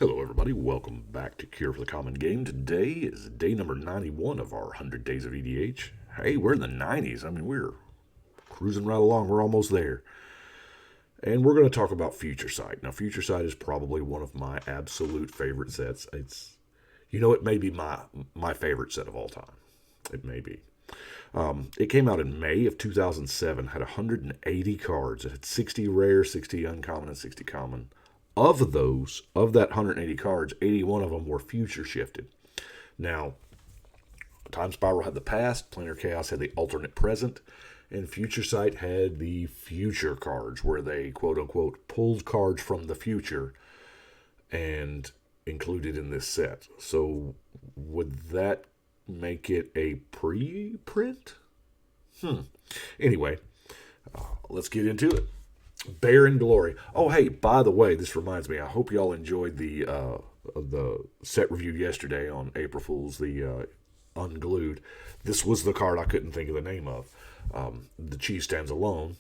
Hello, everybody. Welcome back to Cure for the Common Game. Today is day number 91 of our 100 Days of EDH. Hey, we're in the 90s. I mean, we're cruising right along. We're almost there. And we're going to talk about Future Sight. Now, Future Sight is probably one of my absolute favorite sets. It may be my favorite set of all time. It may be. It came out in May of 2007, had 180 cards. It had 60 rare, 60 uncommon, and 60 common. Of that 180 cards, 81 of them were future shifted. Now, Time Spiral had the past, Planar Chaos had the alternate present, and Future Sight had the future cards, where they quote unquote pulled cards from the future and included in this set. So, would that make it a pre-print? Anyway, let's get into it. Bear in Glory. Oh, hey, by the way, this reminds me. I hope y'all enjoyed the set review yesterday on April Fool's, the Unglued. This was the card I couldn't think of the name of. The Cheese Stands Alone.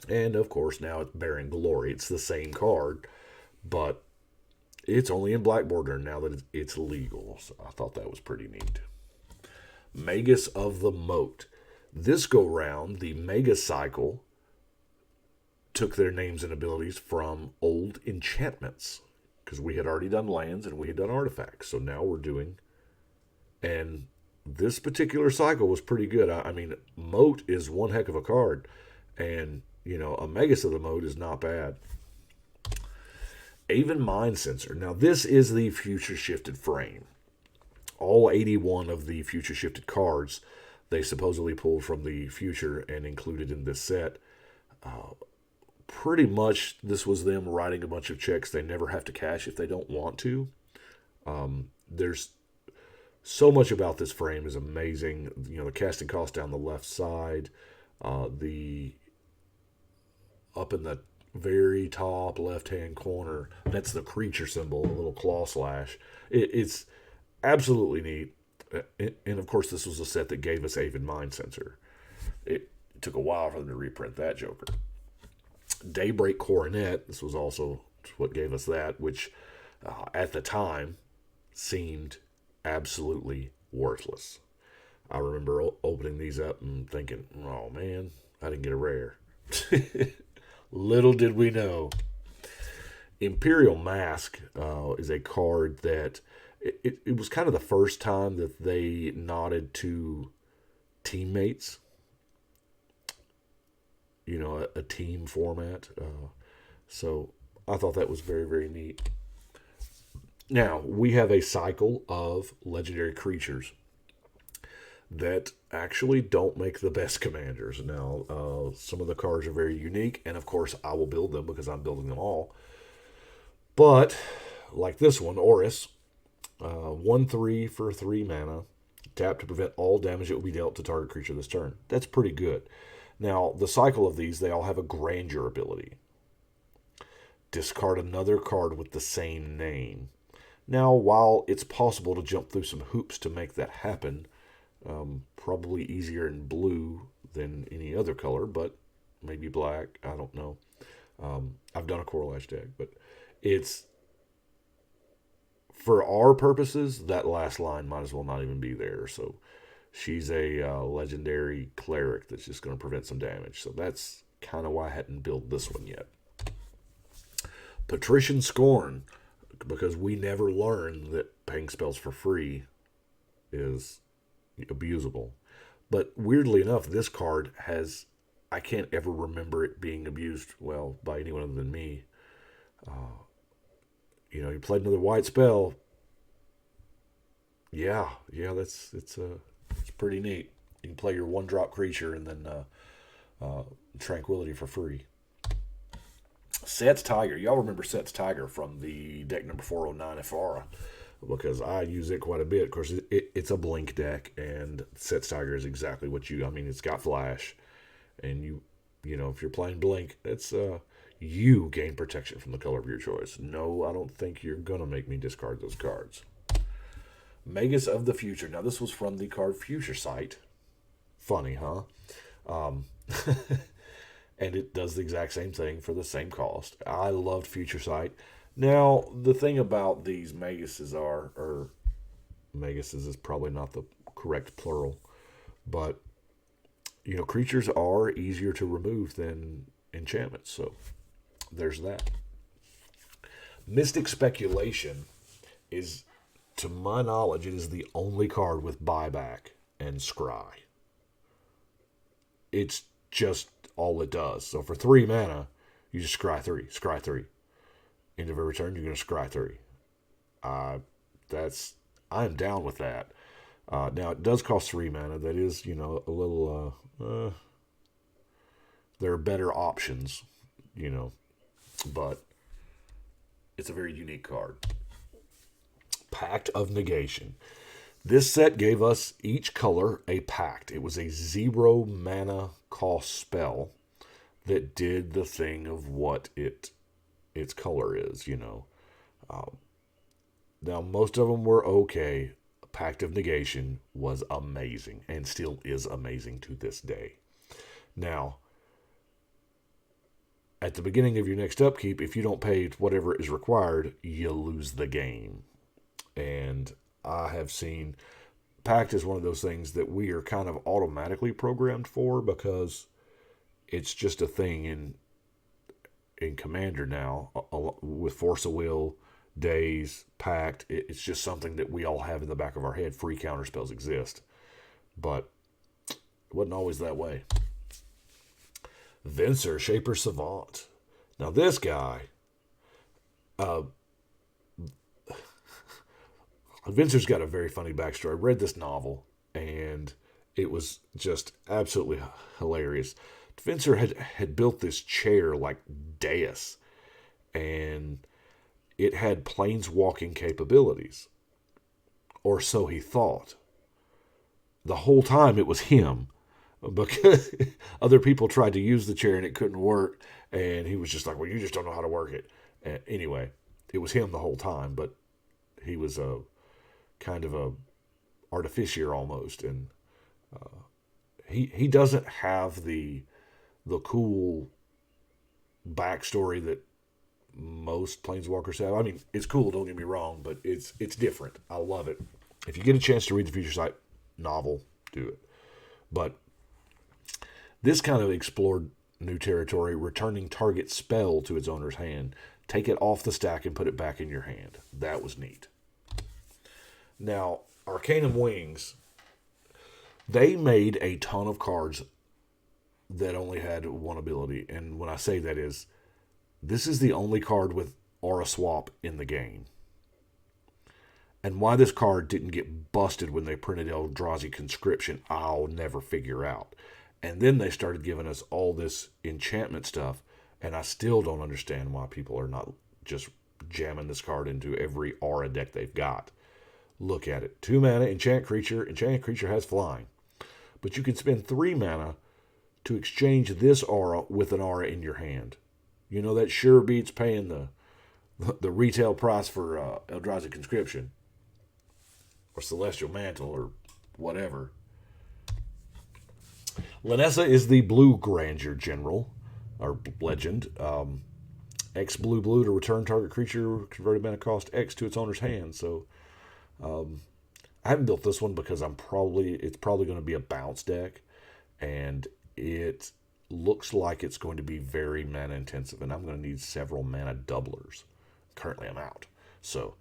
And, of course, now it's Bear in Glory. It's the same card, but it's only in black border now that it's legal. So I thought that was pretty neat. Magus of the Moat. This go round, the Mega Cycle took their names and abilities from old enchantments, because we had already done lands and we had done artifacts. So now we're doing, and this particular cycle was pretty good. I mean, Moat is one heck of a card, and a Magus of the Moat is not bad. Aven Mind Sensor. Now this is the future shifted frame. All 81 of the future shifted cards they supposedly pulled from the future and included in this set. Pretty much this was them writing a bunch of checks they never have to cash if they don't want to. There's so much about this frame is amazing. The casting cost down the left side, the up in the very top left-hand corner, that's the creature symbol, a little claw slash. It's absolutely neat. And of course, this was a set that gave us Aven Mind Sensor. It took a while for them to reprint that joker. Daybreak Coronet, this was also what gave us that, which at the time seemed absolutely worthless. I remember opening these up and thinking, oh man, I didn't get a rare. Little did we know. Imperial Mask is a card that it was kind of the first time that they nodded to teammates. A team format. So I thought that was very, very neat. Now, we have a cycle of legendary creatures that actually don't make the best commanders. Now, some of the cards are very unique, and of course, I will build them because I'm building them all. But, like this one, Oris, 1/3 for 3 mana, tap to prevent all damage that will be dealt to target creature this turn. That's pretty good. Now, the cycle of these, they all have a grandeur ability. Discard another card with the same name. Now, while it's possible to jump through some hoops to make that happen, probably easier in blue than any other color, but maybe black, I don't know. I've done a Coral Ash deck, but it's, for our purposes, that last line might as well not even be there, so she's a legendary cleric that's just going to prevent some damage. So that's kind of why I hadn't built this one yet. Patrician Scorn, because we never learned that paying spells for free is abusable. But weirdly enough, this card has, I can't ever remember it being abused, well, by anyone other than me. You played another white spell. Yeah, it's pretty neat. You can play your 1-drop creature and then Tranquility for free. Set's Tiger. Y'all remember Set's Tiger from the deck number 409 Ifara, because I use it quite a bit. Of course, it's a blink deck, and Set's Tiger is exactly what it's got flash. And if you're playing blink, it's you gain protection from the color of your choice. No, I don't think you're going to make me discard those cards. Magus of the Future. Now, this was from the card Future Sight. Funny, huh? And it does the exact same thing for the same cost. I loved Future Sight. Now, the thing about these Maguses or Maguses is probably not the correct plural, but creatures are easier to remove than enchantments. So there's that. Mystic Speculation is, to my knowledge, it is the only card with buyback and scry. It's just all it does. So for 3 mana, you just scry 3. End of every turn, you're going to scry 3. That's I'm down with that. Now it does cost 3 mana. That is, a little. There are better options, but it's a very unique card. Pact of Negation. This set gave us each color a pact. It was a 0 mana cost spell that did the thing of what its color is, Now, most of them were okay. Pact of Negation was amazing and still is amazing to this day. Now, at the beginning of your next upkeep, if you don't pay whatever is required, you lose the game. And I have seen Pact is one of those things that we are kind of automatically programmed for because it's just a thing in Commander now with Force of Will, Days, Pact. It's just something that we all have in the back of our head. Free counterspells exist, but it wasn't always that way. Venser, Shaper Savant. Now this guy, Venser's got a very funny backstory. I read this novel, and it was just absolutely hilarious. Venser had built this chair like dais, and it had planeswalking capabilities. Or so he thought. The whole time it was him, because other people tried to use the chair and it couldn't work, and he was just like, well, you just don't know how to work it. Anyway, it was him the whole time, but he was a kind of a artificier almost, and he doesn't have the cool backstory that most planeswalkers have. I mean, it's cool, don't get me wrong, but it's different. I love it. If you get a chance to read the Future Sight novel, do it. But this kind of explored new territory, returning target spell to its owner's hand. Take it off the stack and put it back in your hand. That was neat. Now, Arcanum Wings, they made a ton of cards that only had one ability. And when I say that is, this is the only card with Aura Swap in the game. And why this card didn't get busted when they printed Eldrazi Conscription, I'll never figure out. And then they started giving us all this enchantment stuff, and I still don't understand why people are not just jamming this card into every Aura deck they've got. Look at it. 2 mana, enchant creature. Enchanted creature has flying. But you can spend 3 mana to exchange this aura with an aura in your hand. That sure beats paying the retail price for Eldrazi Conscription or Celestial Mantle or whatever. Lanessa is the blue Grandeur General, or legend. X blue to return target creature converted mana cost X to its owner's hand. So I haven't built this one because it's probably going to be a bounce deck, and it looks like it's going to be very mana intensive, and I'm going to need several mana doublers. Currently, I'm out, so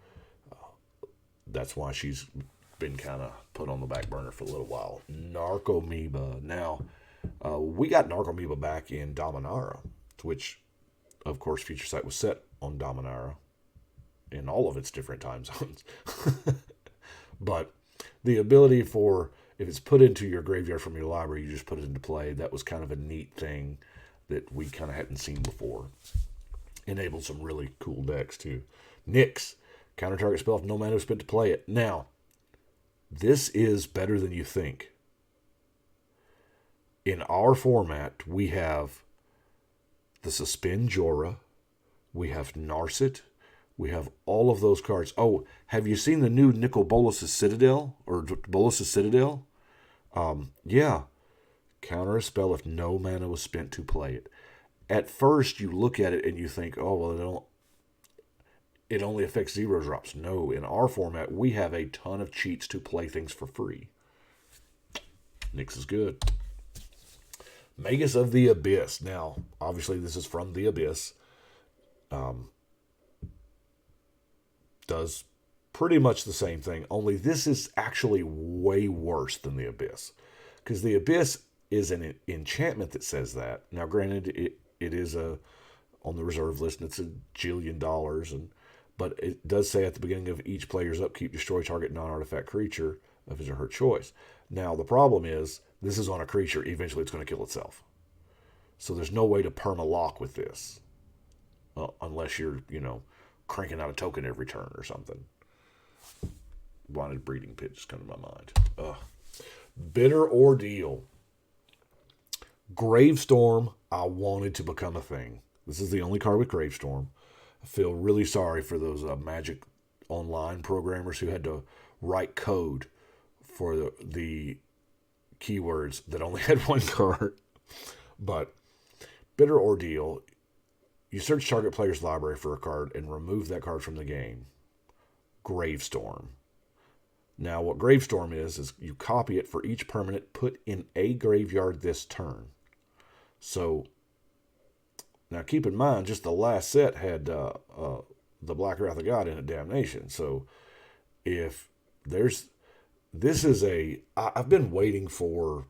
that's why she's been kind of put on the back burner for a little while. Narcomoeba. Now, we got Narcomoeba back in Dominaria, which, of course, Future Sight was set on Dominaria in all of its different time zones. But the ability for, if it's put into your graveyard from your library, you just put it into play. That was kind of a neat thing that we kind of hadn't seen before. Enabled some really cool decks, too. Nyx. Counter target spell if no mana is spent to play it. Now, this is better than you think. In our format, we have the Suspend Jorah. We have Narset. We have all of those cards. Oh, have you seen the new Nicol Bolas' Citadel? Or Bolas' Citadel? Yeah. Counter a spell if no mana was spent to play it. At first, you look at it and you think, oh, well, they don't. it only affects 0 drops. No, in our format, we have a ton of cheats to play things for free. Nyx is good. Magus of the Abyss. Now, obviously, this is from the Abyss. Does pretty much the same thing, only this is actually way worse than the Abyss. Because the Abyss is an enchantment that says that. Now, granted, it is on the reserve list, and it's $1 jillion, but it does say at the beginning of each player's upkeep, destroy target non-artifact creature of his or her choice. Now, the problem is, this is on a creature, eventually it's going to kill itself. So there's no way to perma-lock with this. Unless you're, cranking out a token every turn or something. Blinded Breeding Pit just come to my mind. Ugh. Bitter Ordeal. Gravestorm, I wanted to become a thing. This is the only card with Gravestorm. I feel really sorry for those Magic Online programmers who had to write code for the keywords that only had one card. But Bitter Ordeal, you search target player's library for a card and remove that card from the game. Gravestorm. Now, what Gravestorm is you copy it for each permanent put in a graveyard this turn. So, now keep in mind, just the last set had the Black Wrath of God in it, Damnation. So, if there's... This is I've been waiting for,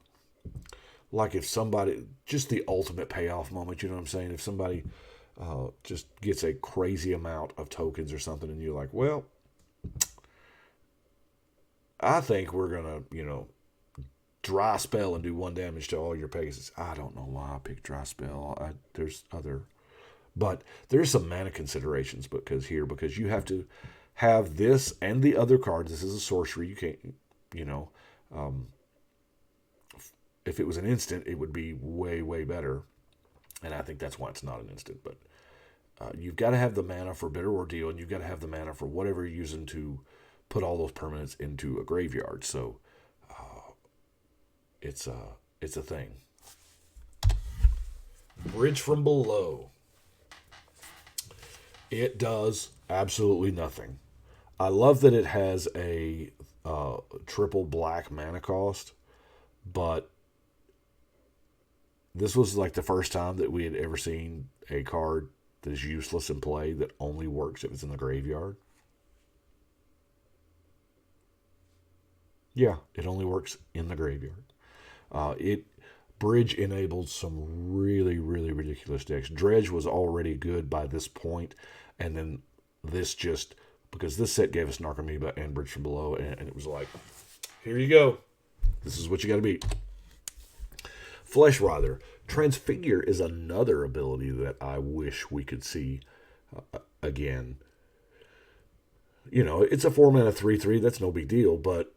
like, if somebody... Just the ultimate payoff moment, you know what I'm saying? If somebody just gets a crazy amount of tokens or something, and you're like, well... I think we're going to, dry spell and do 1 damage to all your Pegasus. I don't know why I picked dry spell. There's other... But there's some mana considerations because you have to have this and the other cards. This is a sorcery. You can't, if it was an instant, it would be way, way better. And I think that's why it's not an instant. But you've got to have the mana for Bitter Ordeal, and you've got to have the mana for whatever you're using to put all those permanents into a graveyard. So it's a thing. Bridge from Below. It does absolutely nothing. I love that it has a triple black mana cost, but this was like the first time that we had ever seen a card that is useless in play that only works if it's in the graveyard. Yeah, it only works in the graveyard. Bridge enabled some really, really ridiculous decks. Dredge was already good by this point, and then this just, because this set gave us Narcomoeba and Bridge from Below, and it was like, here you go. This is what you got to beat. Flesh Writher. Transfigure is another ability that I wish we could see again. It's a 4-mana 3/3. That's no big deal, but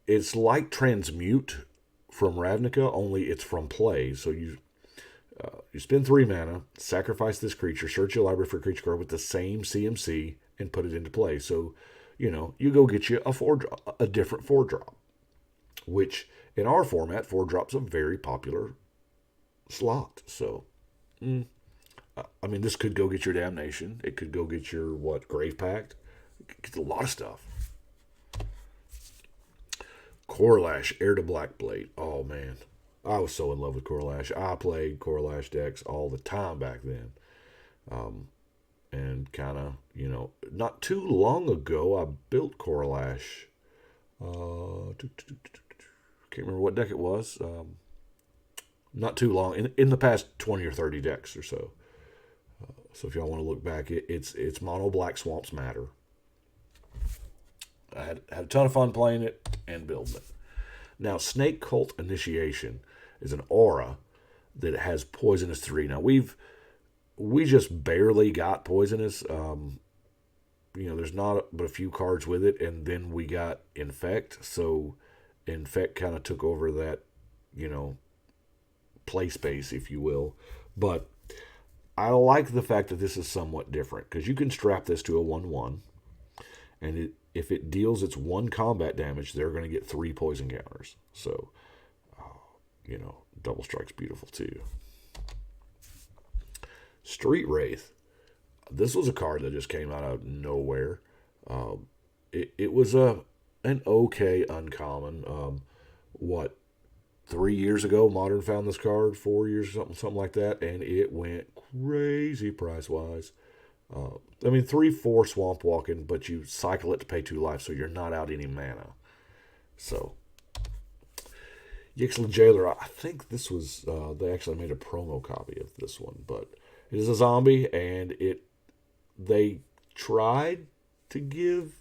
it's like Transmute from Ravnica, only it's from play. So you spend 3 mana, sacrifice this creature, search your library for a creature card with the same CMC, and put it into play. So, you go get you a different 4-drop, which in our format, 4-drop's a very popular slot. So, this could go get your Damnation. It could go get your, Grave Pact. It gets a lot of stuff. Corlash, Heir to Blackblade. Oh, man. I was so in love with Corlash. I played Corlash decks all the time back then. And kind of, not too long ago, I built Corlash. Can't remember what deck it was. Not too long. In the past 20 or 30 decks or so. So if y'all want to look back, it's Mono Black Swamps Matter. I had a ton of fun playing it and building it. Now, Snake Cult Initiation is an aura that has Poisonous 3. Now, we just barely got Poisonous. There's not but a few cards with it, and then we got Infect. So, Infect kind of took over that, play space, if you will. But I like the fact that this is somewhat different, because you can strap this to a 1/1, and if it deals its 1 combat damage, they're going to get 3 poison counters. So, Double Strike's beautiful too. Street Wraith. This was a card that just came out of nowhere. It was an okay uncommon. What 3 years ago, Modern found this card. 4 years, something like that, and it went crazy price wise. I mean, 3/4 swamp walking, but you cycle it to pay 2 life, so you're not out any mana. So, Yixlin Jailer, I think this was, they actually made a promo copy of this one, but it is a zombie, and they tried to give,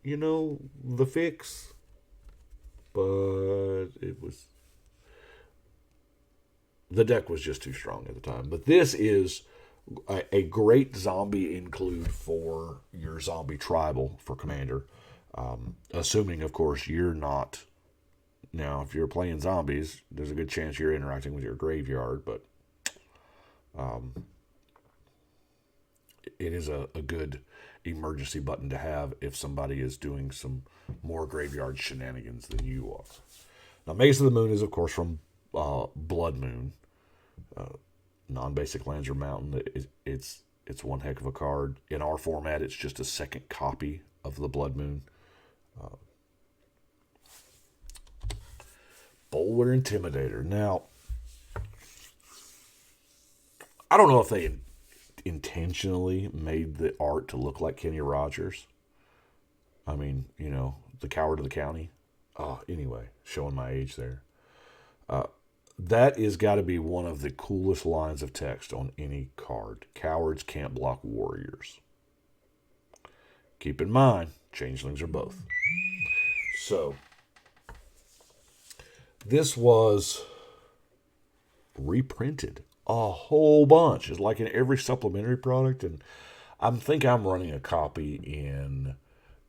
the fix, but the deck was just too strong at the time. But this is a great zombie include for your zombie tribal for commander. Assuming, of course, you're not. Now, if you're playing zombies, there's a good chance you're interacting with your graveyard, but it is a good emergency button to have if somebody is doing some more graveyard shenanigans than you are. Now, Maze of the Moon is, of course, from Blood Moon. Non-basic lands or mountain. It's one heck of a card. In our format, it's just a second copy of the Blood Moon. Boulder Intimidator. Now, I don't know if they intentionally made the art to look like Kenny Rogers. I mean, the Coward of the County. Anyway, showing my age there. That is got to be one of the coolest lines of text on any card. Cowards can't block warriors. Keep in mind, changelings are both. So, this was reprinted a whole bunch. It's like in every supplementary product, and I think I'm running a copy in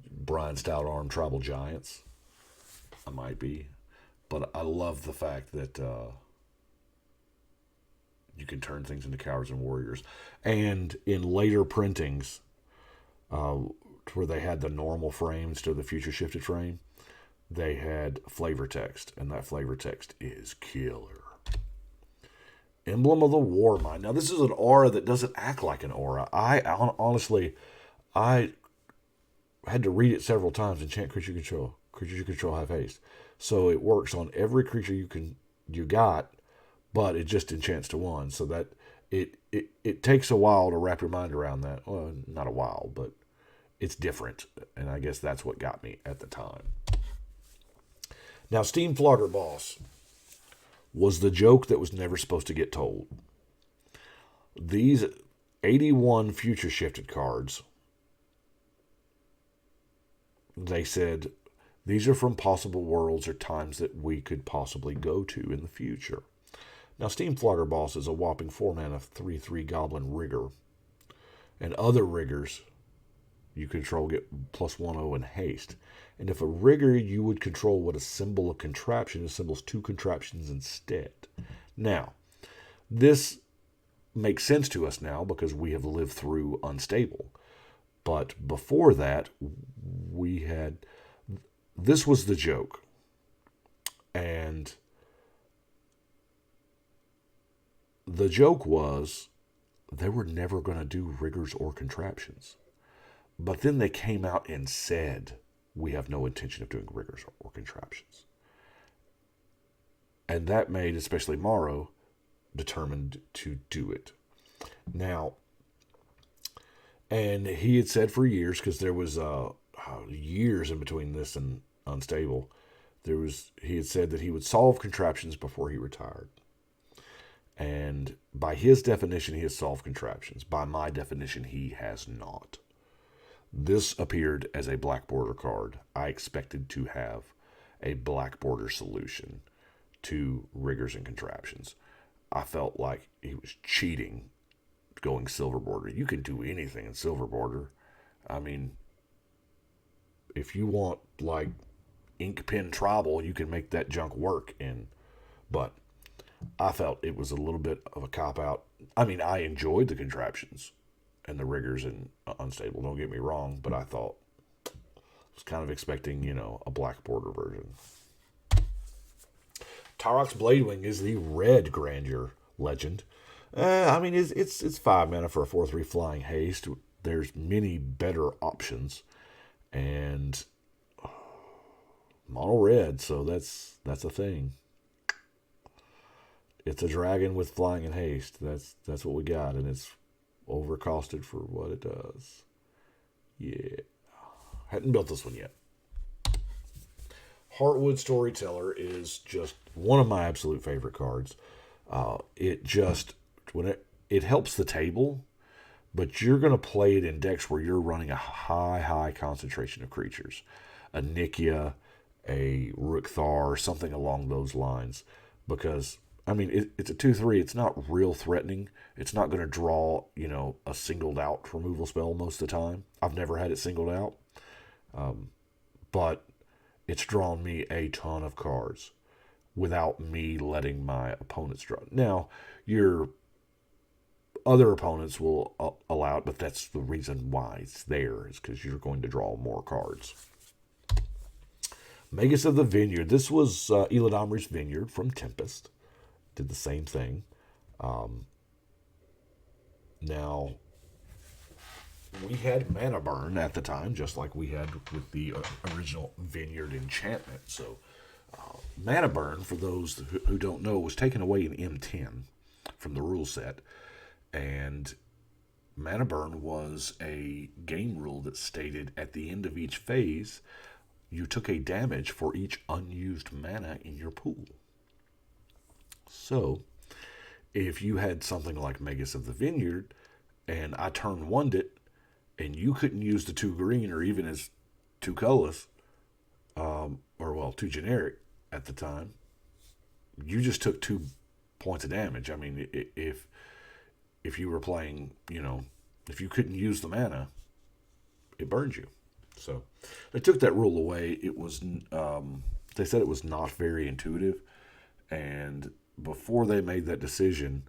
Brian Stout Arm Tribal Giants. I might be. But I love the fact that you can turn things into cowards and warriors. And in later printings, where they had the normal frames to the future shifted frame, they had flavor text, and that flavor text is killer. Emblem of the Warmind. Now, this is an aura that doesn't act like an aura. I honestly had to read it several times. Enchant creature control. Creatures you control have haste. So it works on every creature you got, but it just enchants to one. So that it takes a while to wrap your mind around that. Well, not a while, but it's different. And I guess that's what got me at the time. Now, Steam Flogger Boss was the joke that was never supposed to get told. These 81 future shifted cards, they said, these are from possible worlds or times that we could possibly go to in the future. Now, Steam Flogger Boss is a whopping 4-mana 3/3 Goblin Rigger. And other Riggers you control get +1/0 in haste. And if a Rigger you would control would assemble a contraption, it assembles 2 contraptions instead. Now, this makes sense to us now because we have lived through Unstable. But before that, this was the joke. And the joke was they were never going to do riggers or contraptions. But then they came out and said, we have no intention of doing riggers or contraptions. And that made, especially Morrow, determined to do it. Now, and he had said for years, because there was years in between this and Unstable, he had said that he would solve contraptions before he retired. And by his definition, he has solved contraptions. By my definition, he has not. This appeared as a black border card. I expected to have a black border solution to riggers and contraptions. I felt like he was cheating going silver border. You can do anything in silver border. I mean, if you want like ink pen tribal, you can make that junk work in. But I felt it was a little bit of a cop-out. I mean, I enjoyed the contraptions and the riggers and Unstable, don't get me wrong, but I thought, I was kind of expecting, a black border version. Taurox Bladewing is the red Grandeur legend. I mean, it's 5 mana for a 4/3 flying haste. There's many better options, and mono red, so that's a thing. It's a dragon with flying and haste. That's what we got, and it's overcosted for what it does. Yeah, hadn't built this one yet. Heartwood Storyteller is just one of my absolute favorite cards. It just when it helps the table, but you're going to play it in decks where you're running a high concentration of creatures, a Nikia, a Rook-Thar, something along those lines, because I mean it's a 2/3. It's not real threatening. It's not going to draw a singled out removal spell most of the time. I've never had it singled out, but it's drawn me a ton of cards without me letting my opponents draw. Now, your other opponents will allow it, but that's the reason why it's there, is because you're going to draw more cards. Magus of the Vineyard. This was Eladamri's Vineyard from Tempest. Did the same thing. Now, we had Mana Burn at the time, just like we had with the original Vineyard enchantment. So, Mana Burn, for those who don't know, was taken away in M10 from the rule set. And Mana Burn was a game rule that stated at the end of each phase, you took a damage for each unused mana in your pool. So, if you had something like Magus of the Vineyard, and I turn one'd it, and you couldn't use the 2 green or even as 2 colorless, or well, 2 generic at the time, you just took 2 points of damage. I mean, if you were playing, if you couldn't use the mana, it burned you. So they took that rule away. It was, they said it was not very intuitive, and before they made that decision,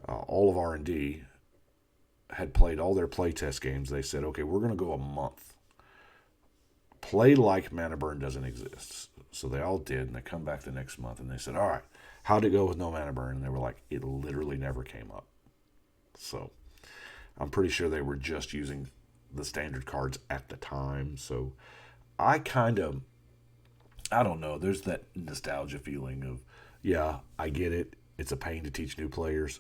all of R&D had played all their playtest games. They said, okay, we're going to go a month. Play like Mana Burn doesn't exist. So they all did, and they come back the next month, and they said, all right, how'd it go with no Mana Burn? And they were like, it literally never came up. So I'm pretty sure they were just using the standard cards at the time. So I don't know, there's that nostalgia feeling of, yeah, I get it. It's a pain to teach new players.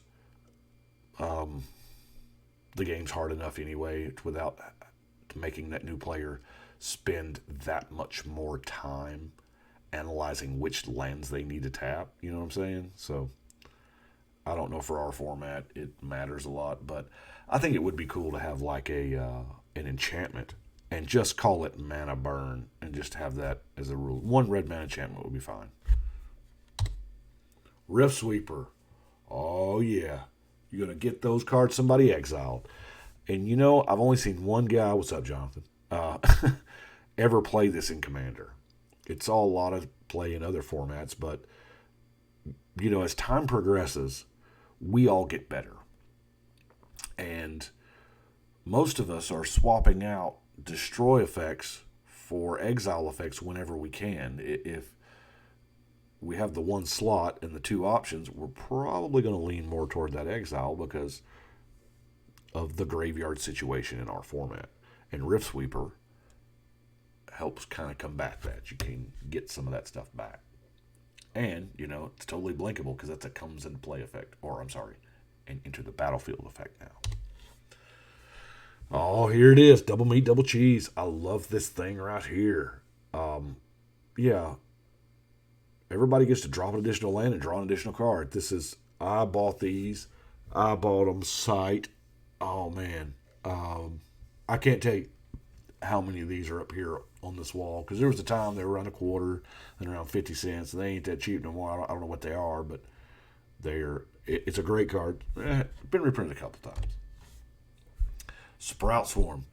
The game's hard enough anyway without making that new player spend that much more time analyzing which lands they need to tap. You know what I'm saying? So I don't know, for our format it matters a lot, but I think it would be cool to have like an enchantment and just call it Mana Burn and just have that as a rule. 1 red mana enchantment would be fine. Rift Sweeper. Oh yeah. You're going to get those cards somebody exiled. And I've only seen one guy, what's up, Jonathan, ever play this in Commander. It's all a lot of play in other formats, but, as time progresses, we all get better. And most of us are swapping out destroy effects for exile effects whenever we can. If we have the 1 slot and the 2 options, we're probably going to lean more toward that exile because of the graveyard situation in our format. And Rift Sweeper helps kind of combat that. You can get some of that stuff back. And, it's totally blinkable because that's a comes into play effect. Or, I'm sorry, an enter the battlefield effect now. Oh, here it is. Double meat, double cheese. I love this thing right here. Yeah. Everybody gets to drop an additional land and draw an additional card. I bought these. I bought them sight. Oh, man. I can't tell you how many of these are up here on this wall, because there was a time they were around a quarter and around 50 cents. They ain't that cheap no more. I don't know what they are, but it's a great card. Been reprinted a couple times. Sprout Swarm.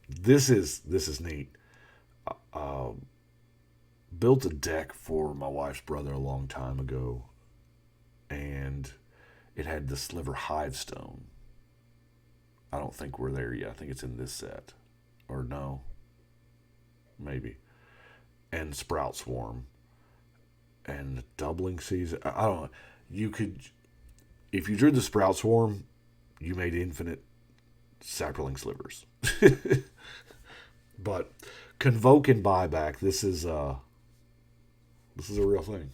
This is neat. Built a deck for my wife's brother a long time ago, and it had the Sliver Hivestone. I don't think we're there yet. I think it's in this set. Or no. Maybe. And Sprout Swarm. And Doubling Season. I don't know. if you drew the Sprout Swarm, you made infinite Sapperling Slivers. But Convoke and Buyback, this is a real thing.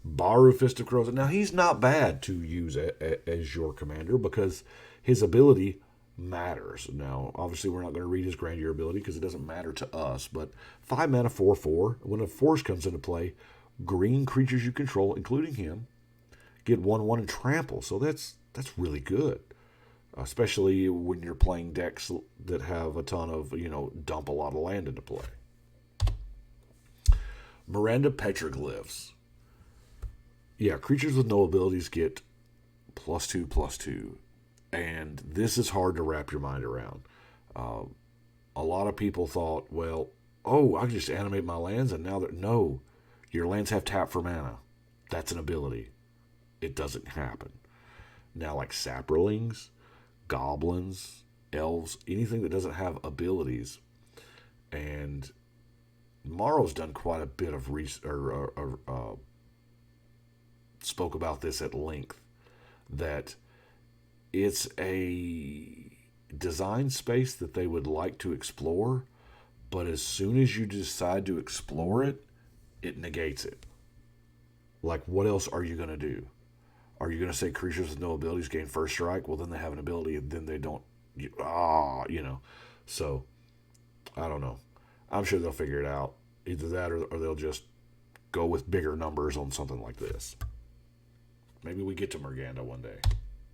Baru, Fist of Crows. Now, he's not bad to use as your commander because his ability matters. Now, obviously, we're not going to read his Grandeur ability because it doesn't matter to us, but 5 mana, 4/4. When a force comes into play, green creatures you control, including him, get 1/1 and trample. So that's really good, especially when you're playing decks that have a ton of, dump a lot of land into play. Miranda Petroglyphs. Yeah, creatures with no abilities get +2/+2. And this is hard to wrap your mind around. A lot of people thought, well, I can just animate my lands, and now no, your lands have tap for mana. That's an ability. It doesn't happen. Now, like Sapperlings, Goblins, Elves, anything that doesn't have abilities, and Morrow's done quite a bit of spoke about this at length, that it's a design space that they would like to explore, but as soon as you decide to explore it, it negates it. Like, what else are you going to do? Are you going to say creatures with no abilities gain first strike? Well, then they have an ability, and then they don't. So, I don't know. I'm sure they'll figure it out. Either that or they'll just go with bigger numbers on something like this. Maybe we get to Morgana one day.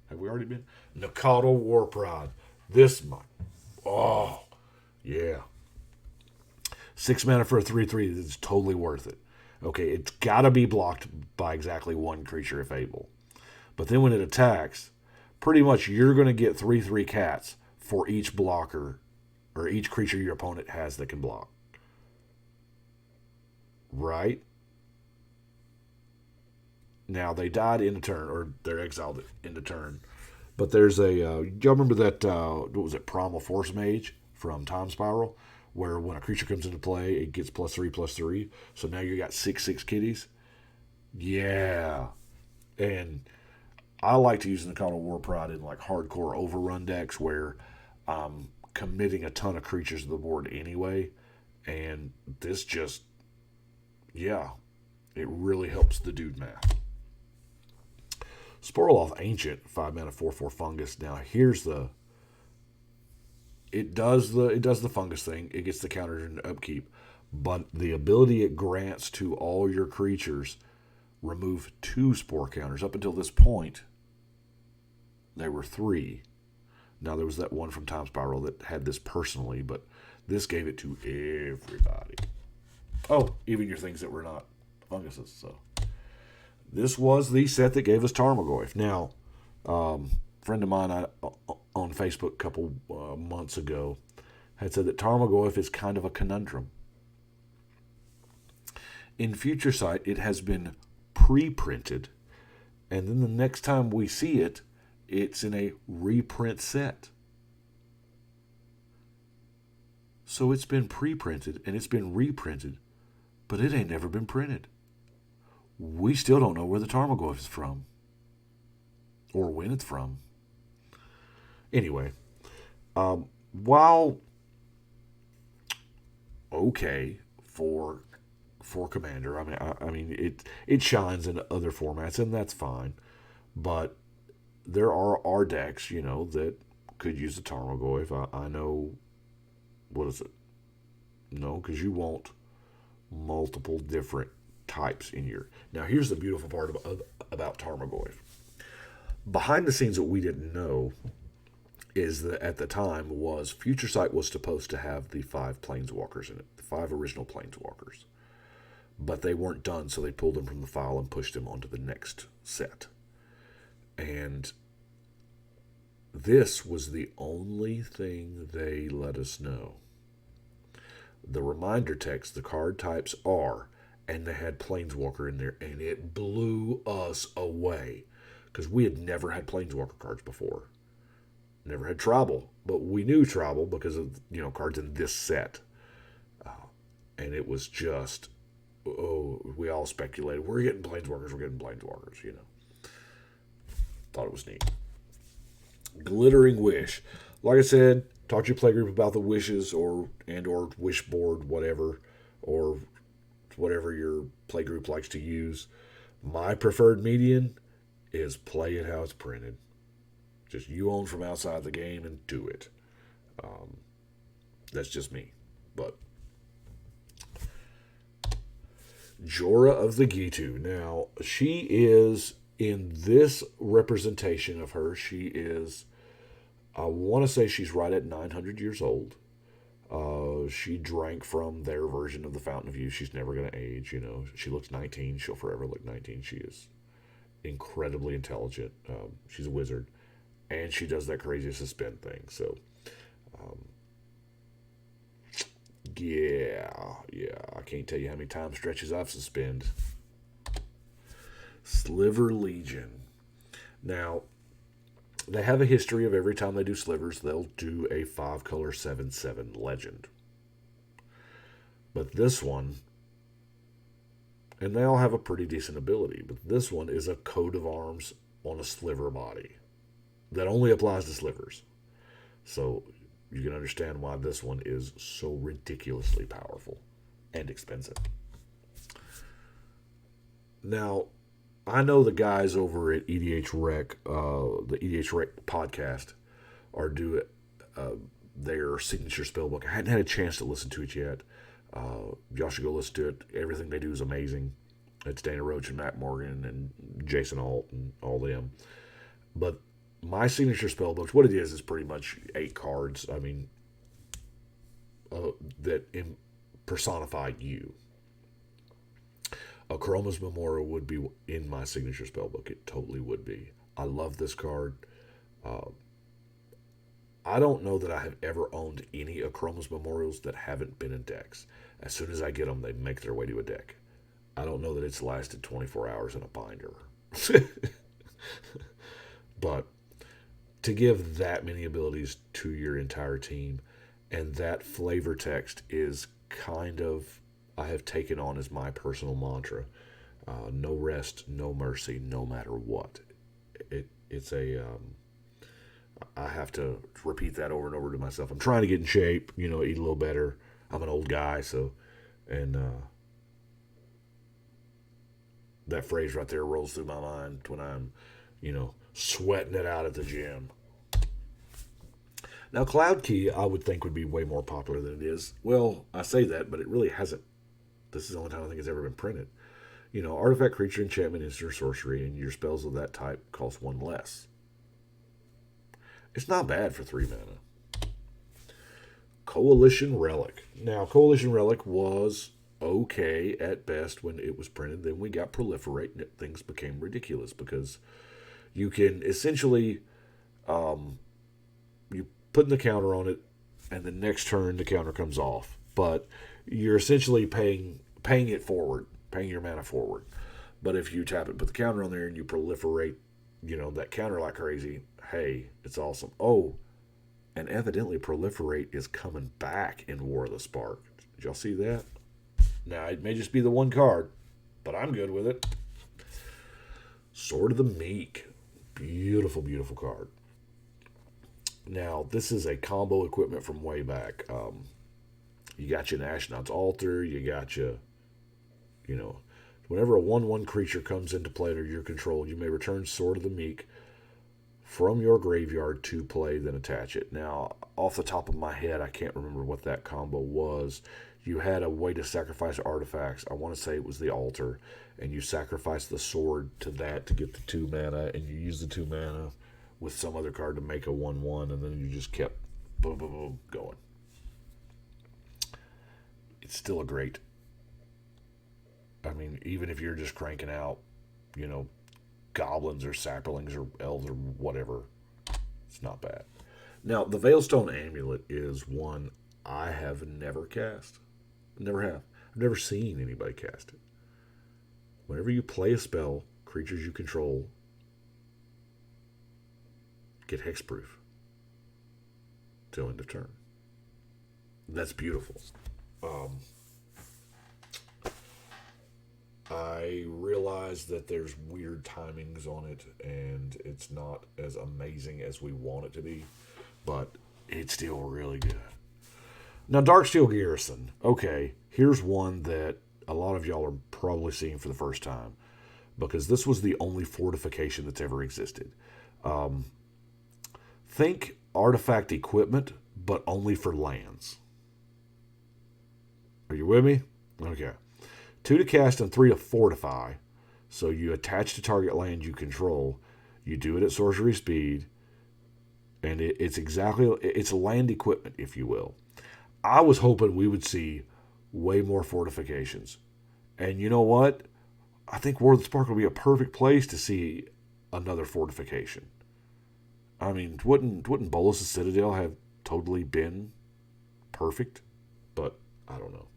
Have we already been? Nakata Warpride. This might. Oh, yeah. 6 mana for a 3/3 is totally worth it. Okay, it's got to be blocked by exactly one creature if able. But then when it attacks, pretty much you're going to get 3/3 cats for each blocker or each creature your opponent has that can block. Right? Now, they died in a turn, or they're exiled in a turn. But there's do y'all remember that, what was it, Primal Force Mage from Time Spiral? Where when a creature comes into play, it gets +3/+3. So now you got 6/6 kitties. Yeah. And I like to use Nakata Warpride in like hardcore overrun decks where I'm committing a ton of creatures to the board anyway. And this just, it really helps the dude math. Sporoloth Ancient, 5 mana, 4/4 fungus. Now here's it does the fungus thing. It gets the counter and upkeep, but the ability it grants to all your creatures remove 2 spore counters. Up until this point, there were 3. Now there was that one from Time Spiral that had this personally, but this gave it to everybody. Oh, even your things that were not funguses. So this was the set that gave us Tarmogoyf. Now, friend of mine on Facebook a couple months ago had said that Tarmogoyf is kind of a conundrum. In Future Sight, it has been pre-printed, and then the next time we see it, it's in a reprint set. So it's been pre-printed and it's been reprinted, but it ain't never been printed. We still don't know where the Tarmogoyf is from or when it's from. Anyway, while okay for Commander, I mean it shines in other formats and that's fine, but there are decks that could use the Tarmogoyf. I know. What is it? No, because you want multiple different types in your. Now here's the beautiful part about Tarmogoyf. Behind the scenes, what we didn't know is that at the time Future Sight was supposed to have the 5 planeswalkers in it, the 5 original planeswalkers, but they weren't done, so they pulled them from the file and pushed them onto the next set. And this was the only thing they let us know. The reminder text, the card types are, and they had Planeswalker in there, and it blew us away because we had never had Planeswalker cards before. Never had Tribal, but we knew Tribal because of cards in this set, and it was just we all speculated we're getting Planeswalkers. Thought it was neat. Glittering Wish. Like I said, talk to your playgroup about the wishes or wish board, whatever, or whatever your playgroup likes to use. My preferred median is play it how it's printed. Just you own from outside the game and do it. That's just me. But Jorah of the Gitu. Now, she is, in this representation of her, she is, I want to say she's right at 900 years old. She drank from their version of the Fountain of Youth. She's never going to age. She looks 19. She'll forever look 19. She is incredibly intelligent. She's a wizard. And she does that crazy suspend thing. So, yeah. I can't tell you how many time stretches I've suspended. Sliver Legion. Now, they have a history of every time they do slivers, they'll do a 5-color 7/7 legend. But this one, and they all have a pretty decent ability, but this one is a coat of arms on a sliver body that only applies to slivers. So you can understand why this one is so ridiculously powerful and expensive. Now, I know the guys over at EDH Rec, the EDH Rec podcast, are doing their signature spellbook. I hadn't had a chance to listen to it yet. Y'all should go listen to it. Everything they do is amazing. It's Dana Roach and Matt Morgan and Jason Alt and all them. But my signature spellbooks, what it is pretty much 8 cards. I mean, that personify you. A Chroma's Memorial would be in my signature spellbook. It totally would be. I love this card. I don't know that I have ever owned any Chroma's Memorials that haven't been in decks. As soon as I get them, they make their way to a deck. I don't know that it's lasted 24 hours in a binder. But to give that many abilities to your entire team, and that flavor text is kind of, I have taken on as my personal mantra. No rest, no mercy, no matter what. It's a, I have to repeat that over and over to myself. I'm trying to get in shape, eat a little better. I'm an old guy, so, and that phrase right there rolls through my mind when I'm, sweating it out at the gym. Now, Cloud Key, I would think, would be way more popular than it is. Well, I say that, but it really hasn't. This is the only time I think it's ever been printed. Artifact, creature, enchantment, instant, or sorcery, and your spells of that type cost 1 less. It's not bad for 3 mana. Coalition Relic. Now, Coalition Relic was okay at best when it was printed. Then we got Proliferate, and things became ridiculous because you can essentially, you put the counter on it, and the next turn the counter comes off. But you're essentially paying it forward, paying your mana forward. But if you tap it, put the counter on there, and you proliferate, that counter like crazy, hey, it's awesome. Oh, and evidently Proliferate is coming back in War of the Spark. Did y'all see that? Now, it may just be the one card, but I'm good with it. Sword of the Meek. Beautiful, beautiful card. Now, this is a combo equipment from way back. You got you an Ashnod's Altar. You got you, whenever a 1/1 creature comes into play under your control, you may return Sword of the Meek from your graveyard to play, then attach it. Now, off the top of my head, I can't remember what that combo was. You had a way to sacrifice artifacts. I want to say it was the altar, and you sacrifice the sword to that to get the 2 mana, and you use the 2 mana with some other card to make a 1/1, and then you just kept boom, boom, boom going. It's still a great, even if you're just cranking out, goblins or saplings or elves or whatever, it's not bad. Now, the Veilstone Amulet is one I have never cast. Never have. I've never seen anybody cast it. Whenever you play a spell, creatures you control get hexproof till end of turn. That's beautiful. I realize that there's weird timings on it, and it's not as amazing as we want it to be, but it's still really good. Now, Darksteel Garrison. Okay, here's one that a lot of y'all are probably seeing for the first time because this was the only fortification that's ever existed. Think artifact equipment, but only for lands. Are you with me? Okay. 2 to cast and 3 to fortify. So you attach to target land you control. You do it at sorcery speed. And it's land equipment, if you will. I was hoping we would see way more fortifications. And you know what? I think War of the Spark will be a perfect place to see another fortification. I mean, wouldn't Bolas' Citadel have totally been perfect? But I don't know.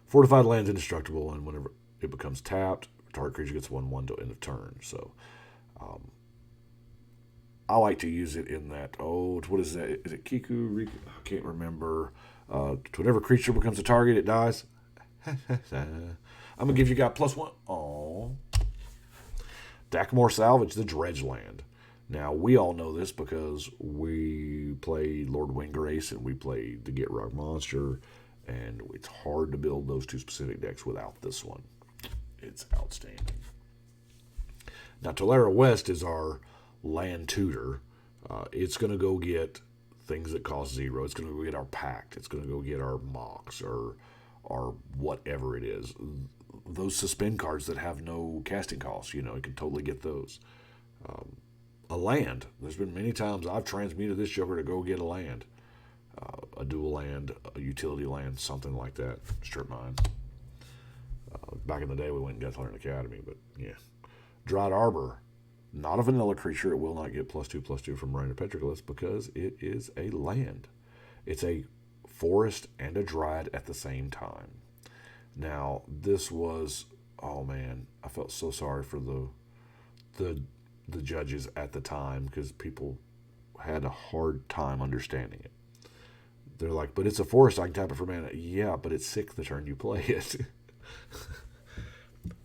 Fortified land's indestructible, and whenever it becomes tapped, target creature gets 1/1 till end of turn. So, I like to use it in that. Oh, what is that? Is it Kiku? Riku? I can't remember. Whenever creature becomes a target, it dies. I'm gonna give you guys +1. Oh, Dakamore Salvage, the Dredge Land. Now we all know this because we play Lord Windgrace and we play the Get Rug Monster. And it's hard to build those two specific decks without this one. It's outstanding. Now, Tolera West is our land tutor. It's going to go get things that cost 0. It's going to go get our Pact. It's going to go get our Mox or whatever it is. Those suspend cards that have no casting costs, it can totally get those. A land. There's been many times I've transmuted this Joker to go get a land. A dual land, a utility land, something like that. Strip mine. Back in the day, we went and got Thorn Academy, but yeah. Dried Arbor, not a vanilla creature. It will not get +2/+2 from Marina Petroglyphs because it is a land. It's a forest and a dryad at the same time. Now, this was, oh man, I felt so sorry for the judges at the time because people had a hard time understanding it. They're like, but it's a forest, I can tap it for mana. Yeah, but it's sick the turn you play it.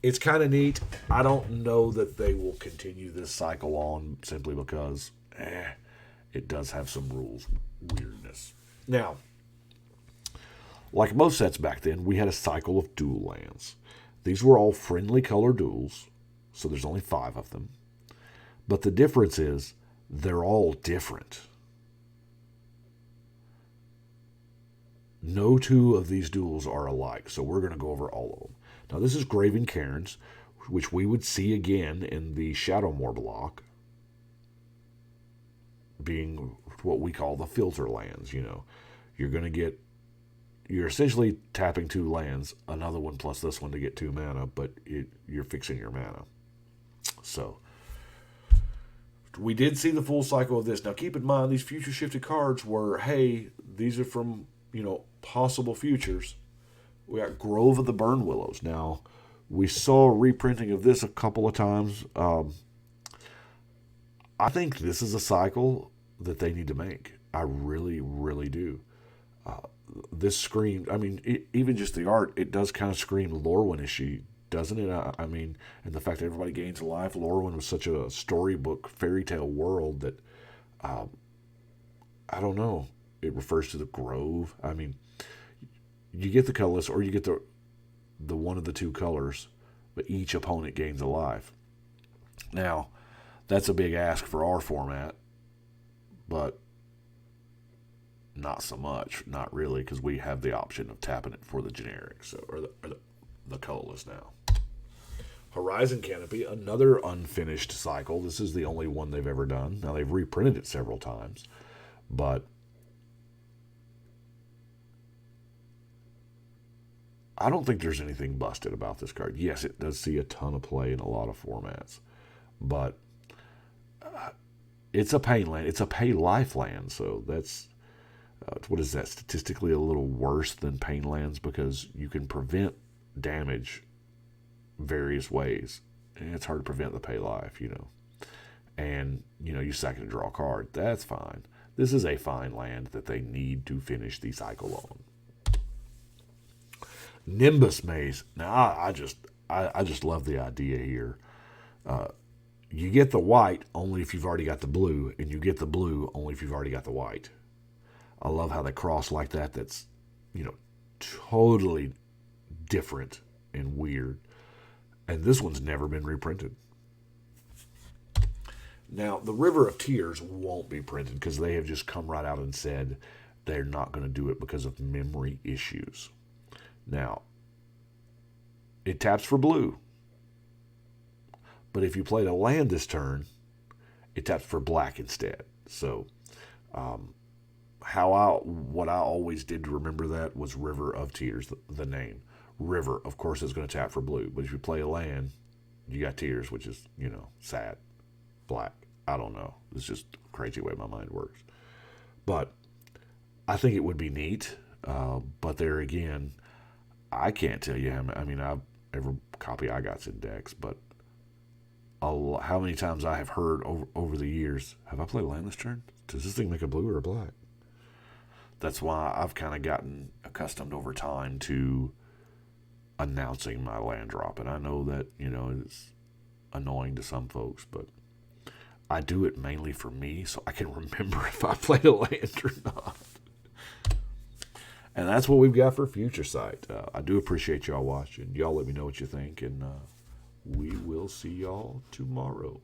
It's kind of neat. I don't know that they will continue this cycle on simply because it does have some rules weirdness. Now, like most sets back then, we had a cycle of dual lands. These were all friendly color duals, so there's only 5 of them. But the difference is they're all different. No 2 of these duels are alike, so we're going to go over all of them. Now, this is Graven Cairns, which we would see again in the Shadowmoor block, being what we call the filter lands. You're going to get, you're essentially tapping 2 lands, another one plus this one to get 2 mana, but you're fixing your mana. So, we did see the full cycle of this. Now, keep in mind, these future shifted cards were, hey, these are from possible futures. We got Grove of the Burn Willows. Now, we saw a reprinting of this a couple of times. I think this is a cycle that they need to make. I really, really do. This screams, even just the art, it does kind of scream Lorwyn-ish, doesn't it? And the fact that everybody gains life. Lorwyn was such a storybook, fairy tale world that, I don't know. It refers to the grove. You get the colorless or you get the one of the 2 colors, but each opponent gains a life. Now, that's a big ask for our format, but not so much, not really, because we have the option of tapping it for the generic, or the colorless now. Horizon Canopy, another unfinished cycle. This is the only one they've ever done. Now, they've reprinted it several times, but I don't think there's anything busted about this card. Yes, it does see a ton of play in a lot of formats, but it's a pain land. It's a pay life land, so that's what is that? Statistically, a little worse than pain lands because you can prevent damage various ways, and it's hard to prevent the pay life, And you sack it to draw a card. That's fine. This is a fine land that they need to finish the cycle on. Nimbus Maze. Now, I just love the idea here. You get the white only if you've already got the blue, and you get the blue only if you've already got the white. I love how they cross like that. That's, totally different and weird. And this one's never been reprinted. Now, the River of Tears won't be printed because they have just come right out and said they're not going to do it because of memory issues. Now, it taps for blue. But if you played a land this turn, it taps for black instead. So, what I always did to remember that was River of Tears, the name. River, of course, is going to tap for blue. But if you play a land, you got Tears, which is, sad, black. I don't know. It's just a crazy way my mind works. But I think it would be neat. But there again, I can't tell you every copy I got's in decks, but how many times I have heard over the years, have I played land this turn? Does this thing make a blue or a black? That's why I've kind of gotten accustomed over time to announcing my land drop. And I know that, it's annoying to some folks, but I do it mainly for me so I can remember if I played a land or not. And that's what we've got for Future Sight. I do appreciate y'all watching. Y'all let me know what you think, and we will see y'all tomorrow.